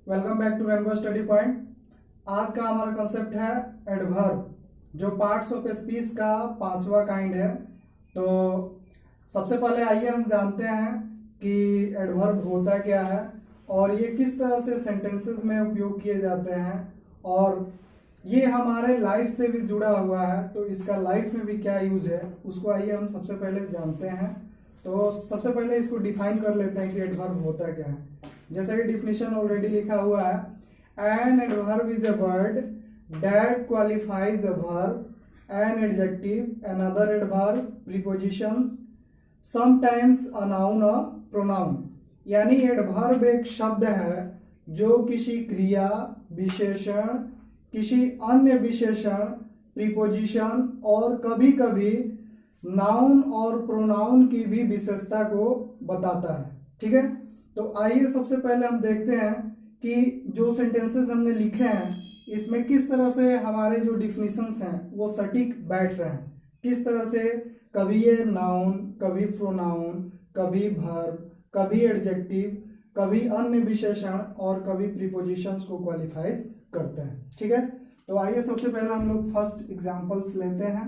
Welcome back to rainbow study point. आज का हमारा कंसेप्ट है एडवर्ब, जो पार्ट्स ऑफ स्पीच का पांचवा काइंड है। तो सबसे पहले आइए हम जानते हैं कि एडवर्ब होता क्या है और ये किस तरह से सेंटेंसेस में उपयोग किए जाते हैं, और ये हमारे लाइफ से भी जुड़ा हुआ है, तो इसका लाइफ में भी क्या यूज है उसको आइए हम सबसे पहले जानते हैं। तो सबसे पहले इसको डिफाइन कर लेते हैं कि एडवर्ब होता क्या है। जैसा कि डिफिनेशन ऑलरेडी लिखा हुआ है, an adverb is a word that qualifies a verb, an adjective, another adverb, prepositions, sometimes a noun a pronoun. यानी एडवर्ब एक शब्द है जो किसी क्रिया, विशेषण, किसी अन्य विशेषण, प्रीपोजिशन और कभी कभी नाउन और प्रोनाउन की भी विशेषता को बताता है। ठीक है, तो आइए सबसे पहले हम देखते हैं कि जो सेंटेंसेस हमने लिखे हैं इसमें किस तरह से हमारे जो डिफिनीशंस हैं वो सटीक बैठ रहे हैं। किस तरह से कभी ये नाउन, कभी प्रोनाउन, कभी वर्ब, कभी एडजेक्टिव, कभी अन्य विशेषण और कभी प्रीपोजिशंस को क्वालिफाइज करते हैं। ठीक है, तो आइए सबसे पहले हम लोग फर्स्ट एग्जांपल्स लेते हैं।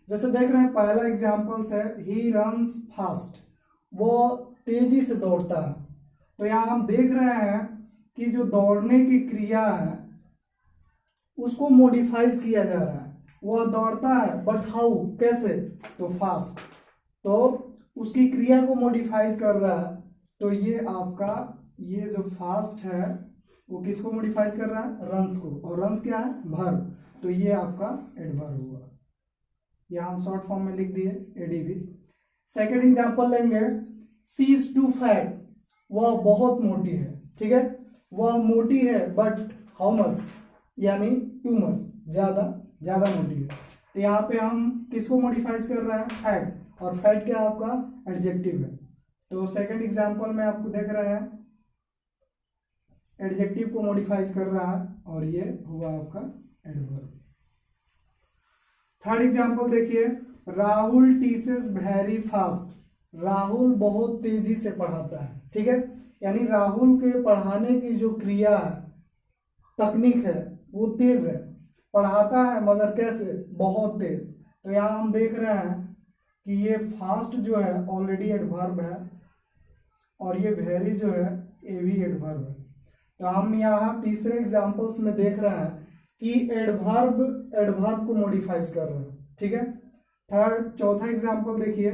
जैसे देख रहे हैं, पहला एग्जांपल्स है ही रन्स फास्ट, वो तेजी से दौड़ता है। तो यहाँ हम देख रहे हैं कि जो दौड़ने की क्रिया है उसको मॉडिफाइज किया जा रहा है। वह दौड़ता है बट हाउ, कैसे, तो फास्ट, तो उसकी क्रिया को मॉडिफाइज कर रहा है। तो ये आपका ये जो फास्ट है वो किसको मॉडिफाइज कर रहा है, रन्स को, और रन्स क्या है, वर्ब, तो ये आपका एडवर्ब हुआ। यहाँ हम शॉर्ट फॉर्म में लिख दिए एडीवी। सेकेंड एग्जांपल लेंगे, सी इज टू फैट, वह बहुत मोटी है। ठीक है, वह मोटी है बट हाउ मच, यानी टू मच, ज्यादा ज्यादा मोटी है। तो यहाँ पे हम किसको मॉडिफाइज कर रहे हैं, फैट, और फैट क्या आपका एडजेक्टिव है। तो सेकंड एग्जांपल में आपको देख रहे हैं एडजेक्टिव को मॉडिफाइज कर रहा है और ये हुआ आपका एडवर्ब। थर्ड एग्जांपल देखिए, Rahul teaches very fast, Rahul बहुत तेजी से पढ़ाता है। ठीक है, यानी राहुल के पढ़ाने की जो क्रिया है, तकनीक है, वो तेज है, पढ़ाता है मगर कैसे, बहुत तेज। तो यहाँ हम देख रहे हैं कि ये फास्ट जो है ऑलरेडी एडवर्ब है और ये वेरी जो है ये भी एडवर्ब है। तो हम यहाँ तीसरे एग्जांपल्स में देख रहे हैं कि एडवर्ब एडवर्ब को मॉडिफाइज कर रहा है। ठीक है, चौथा एग्जांपल देखिए,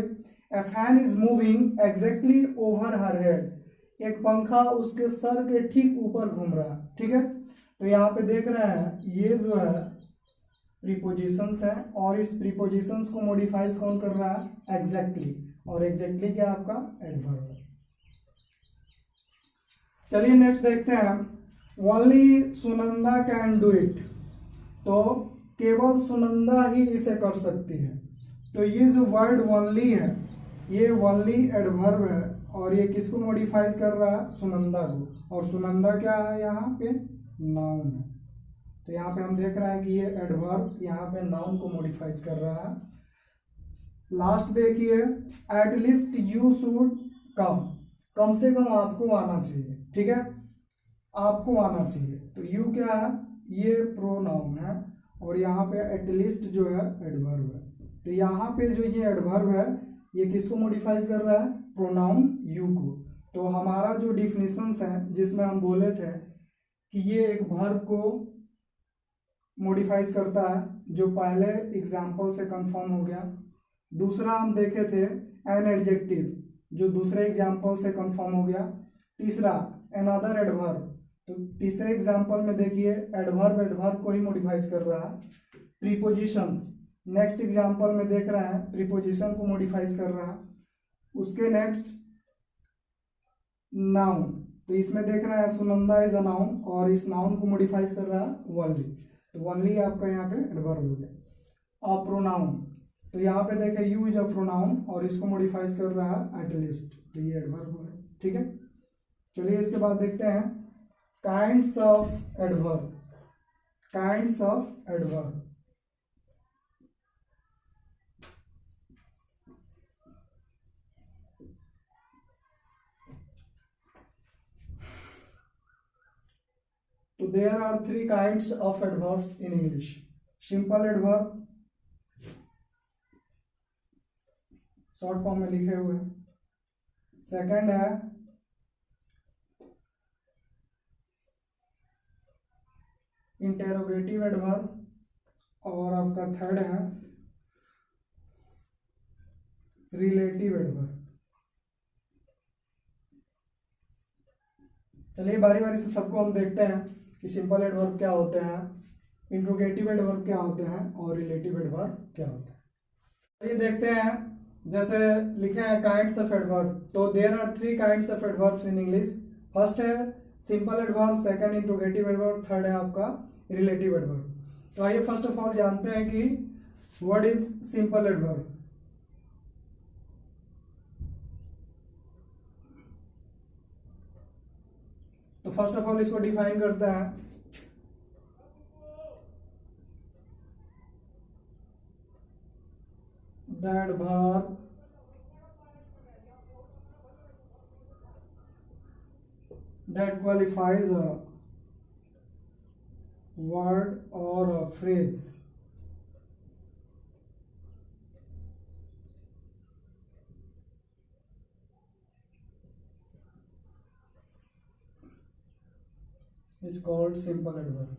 ए fan is moving exactly over her head, एक पंखा उसके सर के ठीक ऊपर घूम रहा है। ठीक है, तो यहाँ पे देख रहे हैं ये जो है प्रीपोजिशंस है और इस प्रीपोजिशंस को मॉडिफाइज कौन कर रहा है, एग्जैक्टली, और एग्जैक्टली क्या आपका एडवर्ब है। चलिए नेक्स्ट देखते हैं, only Sunanda can do it, तो केवल सुनंदा ही इसे कर सकती है। तो ये जो वर्ड ओनली है ये ओनली एडवर्ब है और ये किसको मॉडिफाइज कर रहा है, सुनंदा को, और सुनंदा क्या है यहाँ पे, नाउन है। तो यहाँ पे हम देख रहे हैं कि ये एडवर्ब यहाँ पे नाउन को मॉडिफाइज कर रहा है। लास्ट देखिए, एटलीस्ट यू शुड कम, कम से कम आपको आना चाहिए। ठीक है, आपको आना चाहिए, तो यू क्या है, ये प्रोनाउन है और यहाँ पे एटलीस्ट जो है एडवर्ब है। तो यहाँ पे जो ये एडवर्ब है ये किसको मॉडिफाइज कर रहा है, प्रोनाउन यू को। तो हमारा जो डिफिनीशंस है जिसमें हम बोले थे कि ये एक वर्ब को मॉडिफाइज करता है, जो पहले एग्जाम्पल से कंफर्म हो गया। दूसरा हम देखे थे एन एडजेक्टिव, जो दूसरे एग्जाम्पल से कंफर्म हो गया। तीसरा अनदर एडवर्ब, तो तीसरे एग्जाम्पल में देखिए एडवर्ब एडवर्ब को ही मॉडिफाइज कर रहा है। प्रीपोजिशंस, नेक्स्ट एग्जाम्पल में देख रहे हैं प्रीपोजिशन को मॉडिफाइज कर रहा है। उसके नेक्स्ट नाउन, तो इसमें देख रहे हैं सुनंदा इज अ नाउन और इस नाउन को मॉडिफाइज कर रहा है ओनली, तो ओनली आपका यहाँ पे एडवर्ब हो गया। और प्रोनाउन, तो यहाँ पे देखें यू इज अ प्रोनाउन और इसको मॉडिफाइज कर रहा है एटलीस्ट, तो ये एडवर्ब हो गया। ठीक है, चलिए इसके बाद देखते हैं kinds of adverb. Kinds of adverb, तो there are three kinds of adverbs in English. Simple adverb short form में लिखे हुए। सेकंड है इंटेरोगेटिव एडवर्ब और आपका थर्ड है रिलेटिव एडवर्ब। चलिए बारी बारी से सबको हम देखते हैं कि सिंपल एडवर्ब क्या होते हैं, इंट्रोगेटिव एडवर्ब क्या होते हैं और रिलेटिव एडवर्ब क्या होते हैं। चलिए देखते हैं, जैसे लिखे हैं काइंड्स ऑफ एडवर्ब, तो there are three kinds of adverbs in English. First है simple adverb, second interrogative adverb, third है आपका रिलेटिव एडवर्ब। तो आइए फर्स्ट ऑफ ऑल जानते हैं कि व्हाट इज सिंपल एडवर्ब। तो फर्स्ट ऑफ ऑल इसको डिफाइन करते हैं। The adverb that qualifies a word or a phrase is called simple adverb।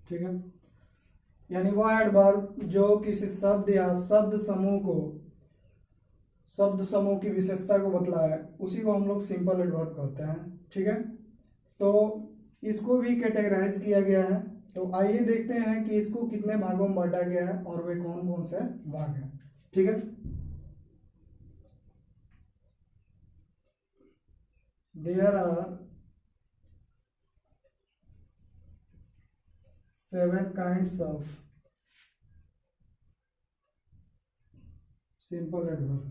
ठीक है, यानी वह एडवर्ब जो किसी शब्द या शब्द समूह की विशेषता को बतलाए उसी को हम लोग सिंपल एडवर्ब कहते हैं। ठीक है, तो इसको भी कैटेगराइज किया गया है। तो आइए देखते हैं कि इसको कितने भागों में बांटा गया है और वे कौन कौन से भाग हैं। ठीक है, there are 7 kinds of simple adverb।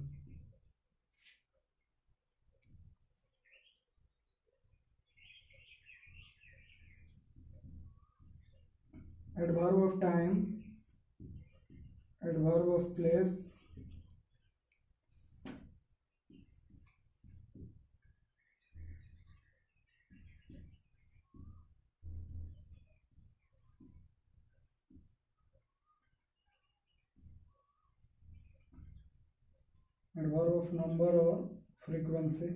Adverb of time, adverb of place, adverb of number or frequency,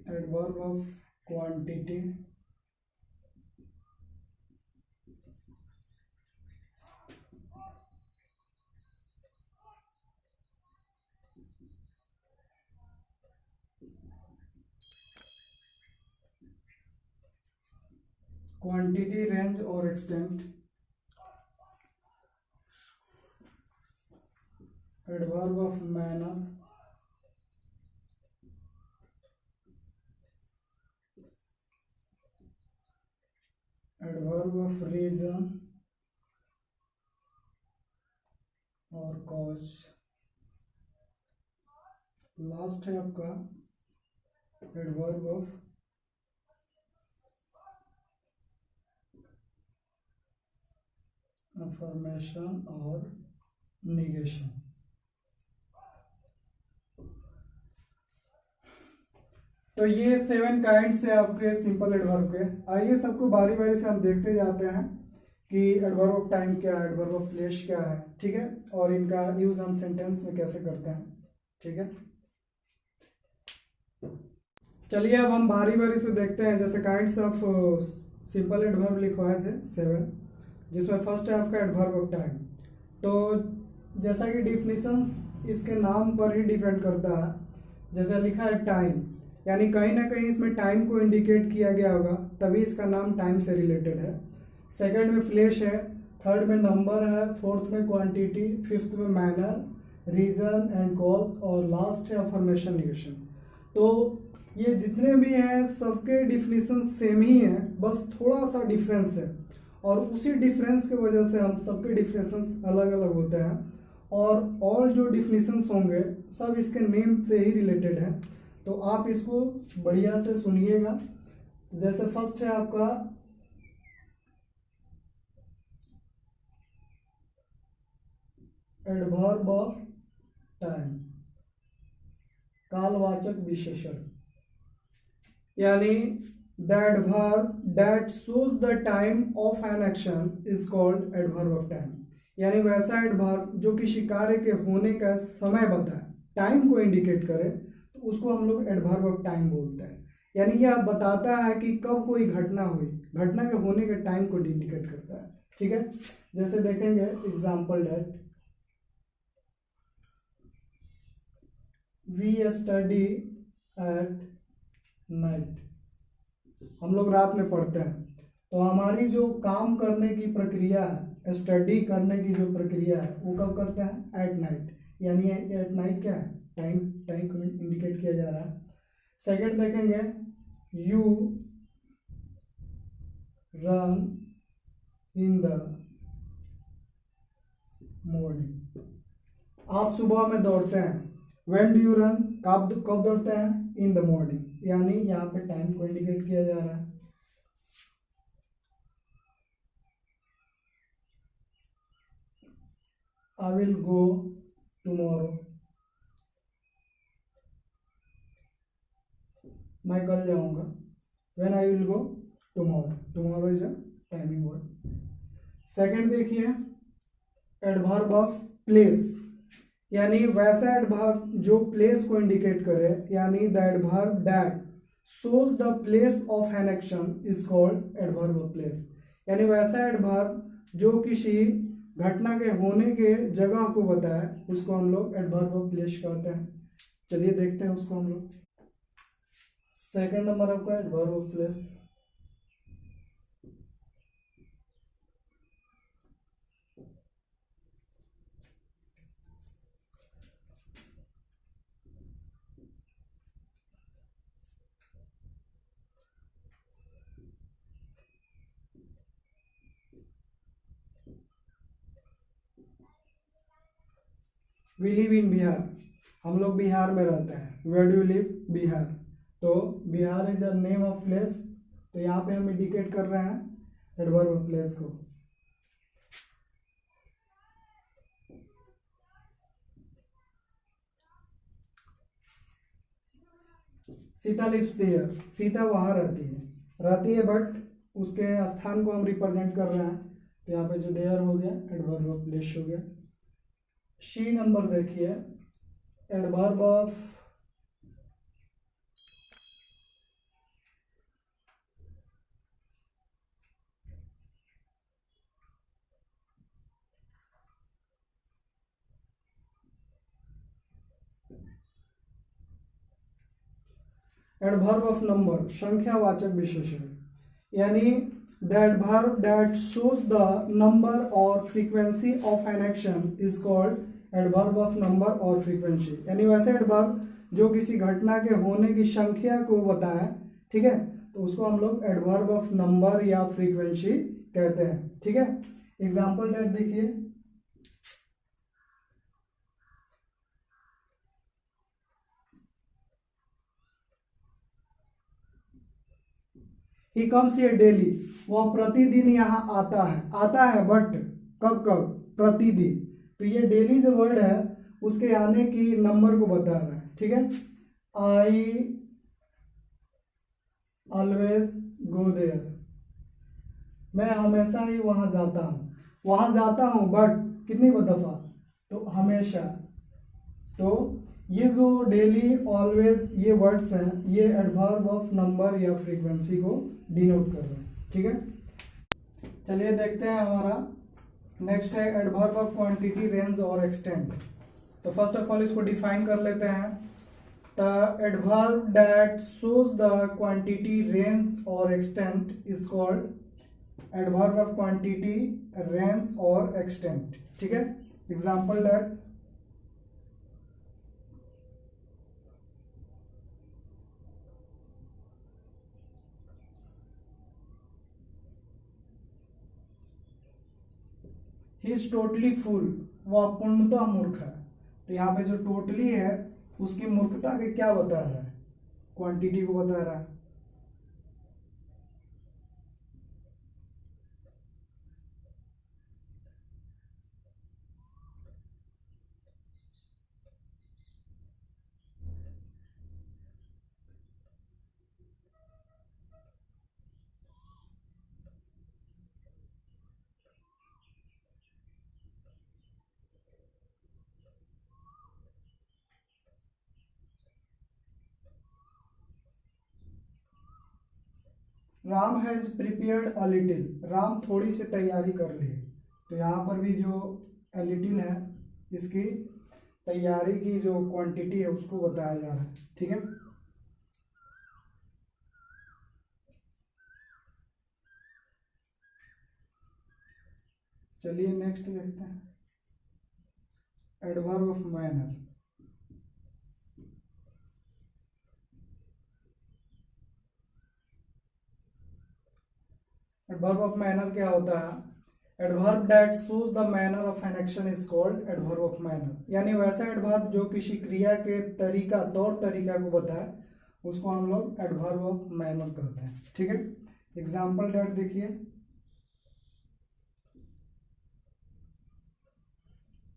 adverb of quantity, quantity, range और extent, adverb of manner, adverb of reason और कॉज। लास्ट है आपका adverb of affirmation और negation. तो ये 7 kinds है आपके simple adverb के। आइए सबको बारी बारी से हम देखते जाते हैं कि एडवर्ब ऑफ टाइम क्या है, एडवर्ब ऑफ प्लेस क्या है। ठीक है, और इनका यूज हम सेंटेंस में कैसे करते हैं। ठीक है, चलिए अब हम बारी बारी से देखते हैं। जैसे काइंड्स ऑफ सिंपल एडवर्ब लिखवाए थे 7, जिसमें फर्स्ट है आपका एडवर्ब ऑफ टाइम। तो जैसा कि डिफिनीशंस इसके नाम पर ही डिपेंड करता है। जैसे लिखा है टाइम, यानी कहीं ना कहीं इसमें टाइम को इंडिकेट किया गया होगा, तभी इसका नाम टाइम से रिलेटेड है। सेकंड में फ्लैश है, थर्ड में नंबर है, फोर्थ में क्वांटिटी, फिफ्थ में मैनर, रीजन एंड कॉज और लास्ट है अफर्मेशन निगेशन। तो ये जितने भी हैं सबके डिफिनीशन सेम ही है, बस थोड़ा सा डिफरेंस है और उसी डिफरेंस की वजह से हम सबके डिफिनेशंस अलग अलग होते हैं और ऑल जो डिफिनेशंस होंगे सब इसके नेम से ही रिलेटेड है। तो आप इसको बढ़िया से सुनिएगा। जैसे फर्स्ट है आपका एडवर्ब ऑफ टाइम, कालवाचक विशेषण, यानी the adverb that shows the time of an action is called adverb of time. यानी वैसा एडवर्ब जो किसी कार्य के होने का समय बताए, टाइम को इंडिकेट करे, तो उसको हम लोग एडवर्ब ऑफ टाइम बोलते हैं। यानी यह बताता है कि कब कोई घटना हुई, घटना के होने के टाइम को इंडिकेट करता है। ठीक है, जैसे देखेंगे example that we study at night, हम लोग रात में पढ़ते हैं। तो हमारी जो काम करने की प्रक्रिया है, स्टडी करने की जो प्रक्रिया है, वो कब करते हैं? At night. यानी एट नाइट क्या है? टाइम, टाइम को इंडिकेट किया जा रहा है। सेकंड देखेंगे, you run in the morning, आप सुबह में दौड़ते हैं। व्हेन डू यू रन, कब कब दौड़ते हैं? In the morning. यानी यहाँ पे टाइम को इंडिकेट किया जा रहा है। आई विल गो टुमारो, मैं कल जाऊंगा। When I will go tomorrow, tomorrow is a timing word. Second देखिए, एडवर्ब ऑफ प्लेस, यानी वैसा एडवर्ब जो प्लेस को इंडिकेट करे, यानी the adverb that shows the place of an action is called adverb of place. यानी वैसा adverb जो किसी घटना के होने के जगह को बताए, उसको हम लोग एडवर्ब ऑफ प्लेस कहते हैं। चलिए देखते हैं उसको हम लोग। सेकंड नंबर आपका adverb of place, we live in Bihar, हम लोग बिहार में रहते हैं। Where do you live? Bihar. तो Bihar is a name of place, तो यहाँ पे हम इंडिकेट कर रहे हैं एडवर्ब ऑफ प्लेस को। सीता लिव्स देयर, सीता वहां रहती है बट उसके स्थान को हम रिप्रेजेंट कर रहे हैं, तो यहाँ पे जो देयर हो गया एडवर्ब ऑफ प्लेस हो गया। शी नंबर देखिए, adverb of adverb of number, संख्यावाचक विशेषण, यानी the adverb that shows the number और frequency of an action is called adverb of number और फ्रीक्वेंसी। यानी वैसे एडवर्ब जो किसी घटना के होने की संख्या को बताए, ठीक है, तो उसको हम लोग एडवर्ब ऑफ नंबर या फ्रीक्वेंसी कहते हैं। ठीक है, एग्जाम्पल डेट देखिए, ही कम्स हियर डेली, वह प्रतिदिन यहाँ आता है बट कब कब? प्रतिदिन। तो ये डेली जो वर्ड है उसके आने की नंबर को बता रहा है। ठीक है, आई ऑलवेज गो देयर, मैं हमेशा ही वहां जाता हूं बट कितनी दफा? तो हमेशा। तो ये जो डेली, ऑलवेज, ये वर्ड्स हैं, ये एडवर्ब ऑफ नंबर या फ्रीक्वेंसी को डिनोट कर रहे हैं। ठीक है, चलिए देखते हैं हमारा नेक्स्ट है एडवर्ब ऑफ क्वांटिटी, रेंज और एक्सटेंट। तो फर्स्ट ऑफ ऑल इसको डिफाइन कर लेते हैं। The adverb that shows the quantity, range और extent is called adverb of quantity, range और एक्सटेंट। ठीक है, example that he is totally full, वह पूर्णतः मूर्ख है। तो यहाँ पे जो टोटली है उसकी मूर्खता के क्या बता रहा है? क्वांटिटी को बता रहा है। Ram has prepared a little, Ram थोड़ी सी तैयारी कर ली। तो यहाँ पर भी जो अ लिटिल है इसकी तैयारी की जो क्वांटिटी है उसको बताया जा रहा है। ठीक है, चलिए नेक्स्ट देखते हैं, adverb of manner. Adverb of manner क्या होता है? Adverb that shows the manner of an action is called adverb of manner. यानी वैसा एडवर्ब जो किसी क्रिया के तरीका, तौर तरीका को बताए, उसको हम लोग एडवर्ब ऑफ मैनर कहते हैं। ठीक है, एग्जाम्पल दैट देखिए,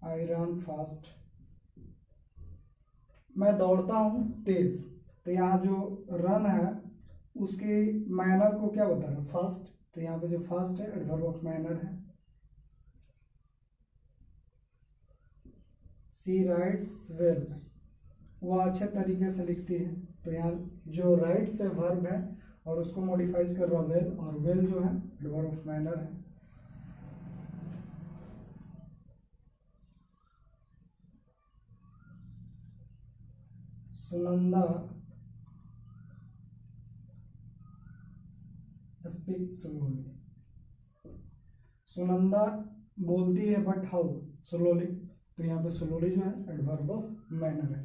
आई रन फास्ट, मैं दौड़ता हूं तेज। तो यहाँ जो रन है उसके मैनर को क्या बता रहा है? फास्ट। तो यहाँ पे जो फास्ट है एडवर्ब ऑफ मैनर है। सी राइट्स वेल, वह अच्छे तरीके से लिखती है। तो यहाँ जो राइट्स है वर्ब है और उसको मॉडिफाइज कर रहा वेल, और वेल जो है एडवर्ब ऑफ मैनर है। सुनंदा स्पीक स्लोली, सुनंदा बोलती है बट हाउ स्लोली। तो यहाँ पे स्लोली जो है एडवर्ब ऑफ मैनर है।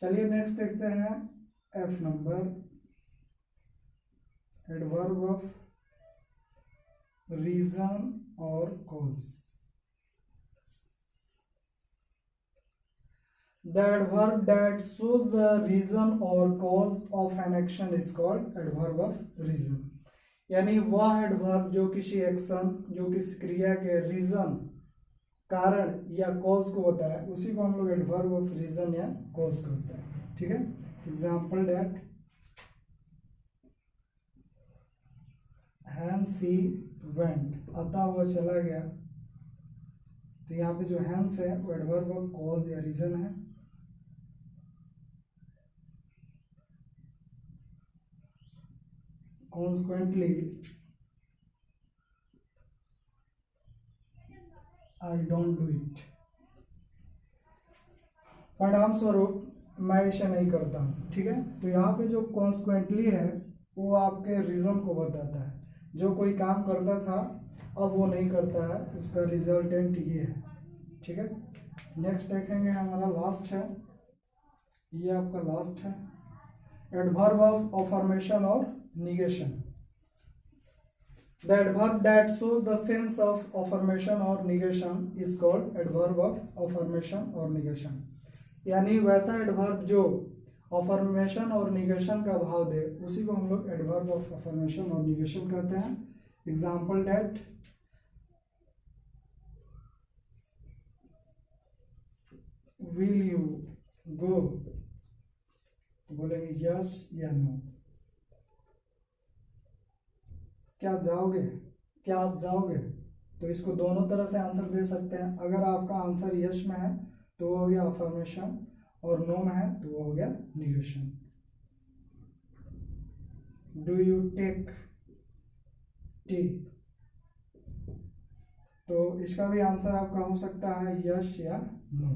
चलिए नेक्स्ट देखते हैं, F number, adverb of reason और cause. The adverb that shows the reason or cause of an action is called adverb of reason। यानी वह एडवर्ब जो किसी एक्शन, जो किसी क्रिया के रीजन, कारण या कॉज को होता है, उसी को हम लोग एडवर्ब ऑफ रीजन या कॉज कहते हैं। ठीक है, example that hence he went, अतः वह चला गया। तो यहाँ पे जो हैंस है वो एडवर्ब ऑफ कॉज या रीजन है। Consequently, I don't do it। परिणाम स्वरूप मैं इसे नहीं करता हूँ। ठीक है, तो यहाँ पे जो कॉन्सिक्वेंटली है वो आपके रीजन को बताता है। जो कोई काम करता था अब वो नहीं करता है, उसका रिजल्टेंट ये है। ठीक है, नेक्स्ट देखेंगे, हमारा लास्ट है, ये आपका लास्ट है, एडवर्ब ऑफ अफर्मेशन और negation। The adverb that shows the sense of affirmation or negation is called adverb of affirmation or negation। यानी वैसा एडवर्ब जो अफर्मेशन और निगेशन का भाव दे, उसी को हम लोग एडवर्ब ऑफ अफर्मेशन और निगेशन कहते हैं। Example that will you go, तो बोलेंगे यस या नो। क्या जाओगे, क्या आप जाओगे? तो इसको दोनों तरह से आंसर दे सकते हैं। अगर आपका आंसर यस में है तो वो हो गया अफर्मेशन, और नो में है तो वो हो गया negation. Do you take tea, तो इसका भी आंसर आपका हो सकता है यस या नो।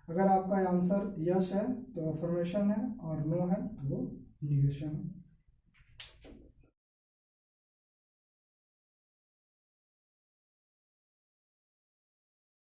अगर आपका आंसर यस है तो अफर्मेशन है, और नो है तो वो निगेशन है।